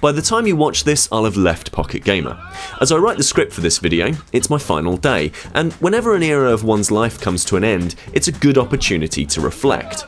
By the time you watch this, I'll have left Pocket Gamer. As I write the script for this video, it's my final day, and whenever an era of one's life comes to an end, it's a good opportunity to reflect.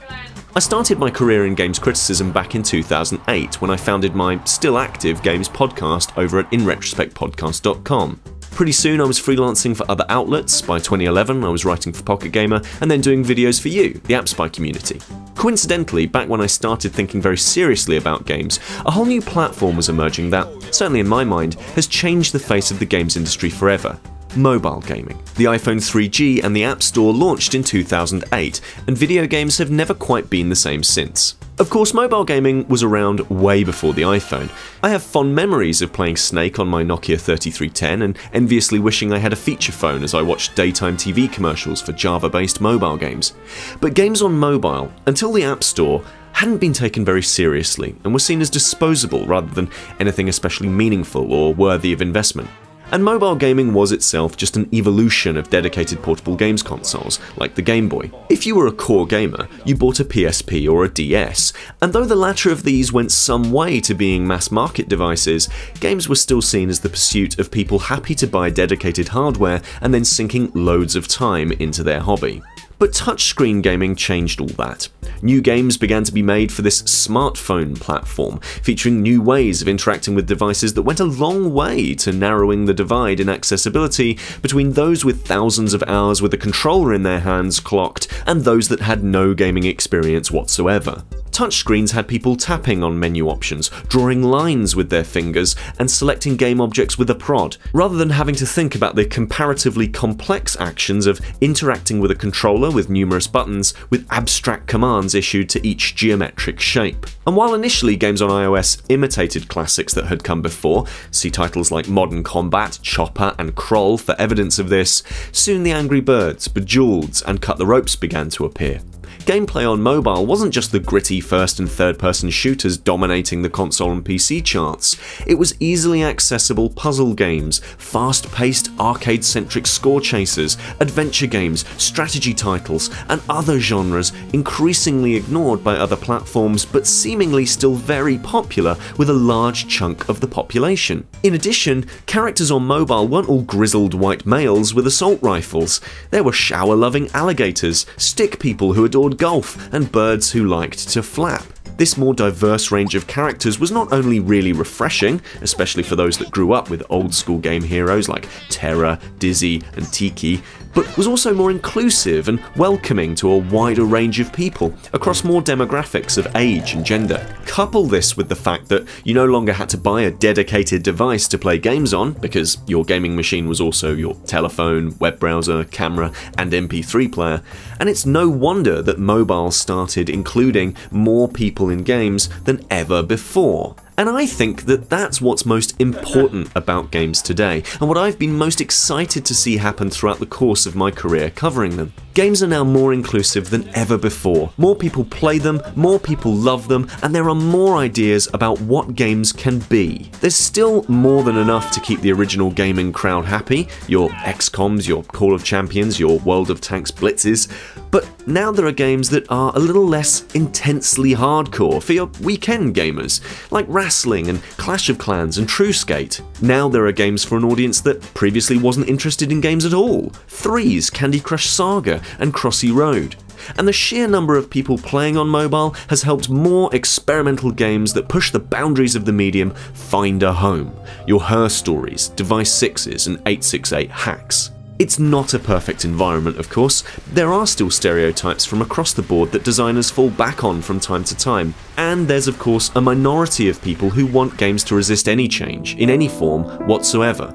I started my career in games criticism back in 2008 when I founded my still active games podcast over at InRetrospectPodcast.com. Pretty soon I was freelancing for other outlets. By 2011 I was writing for Pocket Gamer and then doing videos for you, the AppSpy community. Coincidentally, back when I started thinking very seriously about games, a whole new platform was emerging that, certainly in my mind, has changed the face of the games industry forever. Mobile gaming. The iPhone 3G and the App Store launched in 2008, and video games have never quite been the same since. Of course, mobile gaming was around way before the iPhone. I have fond memories of playing Snake on my Nokia 3310 and enviously wishing I had a feature phone as I watched daytime TV commercials for Java-based mobile games. But games on mobile, until the App Store, hadn't been taken very seriously and were seen as disposable rather than anything especially meaningful or worthy of investment. And mobile gaming was itself just an evolution of dedicated portable games consoles, like the Game Boy. If you were a core gamer, you bought a PSP or a DS, and though the latter of these went some way to being mass-market devices, games were still seen as the pursuit of people happy to buy dedicated hardware and then sinking loads of time into their hobby. But touchscreen gaming changed all that. New games began to be made for this smartphone platform, featuring new ways of interacting with devices that went a long way to narrowing the divide in accessibility between those with thousands of hours with a controller in their hands clocked and those that had no gaming experience whatsoever. Touchscreens had people tapping on menu options, drawing lines with their fingers, and selecting game objects with a prod, rather than having to think about the comparatively complex actions of interacting with a controller with numerous buttons, with abstract commands issued to each geometric shape. And while initially games on iOS imitated classics that had come before, see titles like Modern Combat, Chopper, and Kroll for evidence of this, soon the Angry Birds, Bejeweled, and Cut the Ropes began to appear. Gameplay on mobile wasn't just the gritty first and third person shooters dominating the console and PC charts, it was easily accessible puzzle games, fast-paced arcade-centric score chasers, adventure games, strategy titles, and other genres increasingly ignored by other platforms but seemingly still very popular with a large chunk of the population. In addition, characters on mobile weren't all grizzled white males with assault rifles. There were shower-loving alligators, stick people who adored golf, and birds who liked to flap. This more diverse range of characters was not only really refreshing, especially for those that grew up with old school game heroes like Terra, Dizzy, and Tiki, but was also more inclusive and welcoming to a wider range of people across more demographics of age and gender. Couple this with the fact that you no longer had to buy a dedicated device to play games on, because your gaming machine was also your telephone, web browser, camera, and MP3 player, and it's no wonder that mobile started including more people in games than ever before. And I think that that's what's most important about games today, and what I've been most excited to see happen throughout the course of my career covering them. Games are now more inclusive than ever before. More people play them, more people love them, and there are more ideas about what games can be. There's still more than enough to keep the original gaming crowd happy, your XCOMs, your Call of Champions, your World of Tanks Blitzes, but now there are games that are a little less intensely hardcore for your weekend gamers, like Wrestling and Clash of Clans and True Skate. Now there are games for an audience that previously wasn't interested in games at all. Threes, Candy Crush Saga, and Crossy Road. And the sheer number of people playing on mobile has helped more experimental games that push the boundaries of the medium find a home. Your Her Stories, Device 6s, and 868 hacks. It's not a perfect environment, of course. There are still stereotypes from across the board that designers fall back on from time to time. And there's of course a minority of people who want games to resist any change, in any form whatsoever.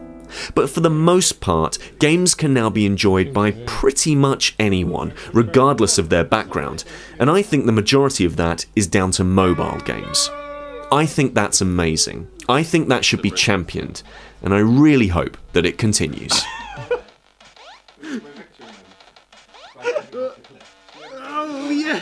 But for the most part, games can now be enjoyed by pretty much anyone, regardless of their background, and I think the majority of that is down to mobile games. I think that's amazing. I think that should be championed, and I really hope that it continues. Oh, yes!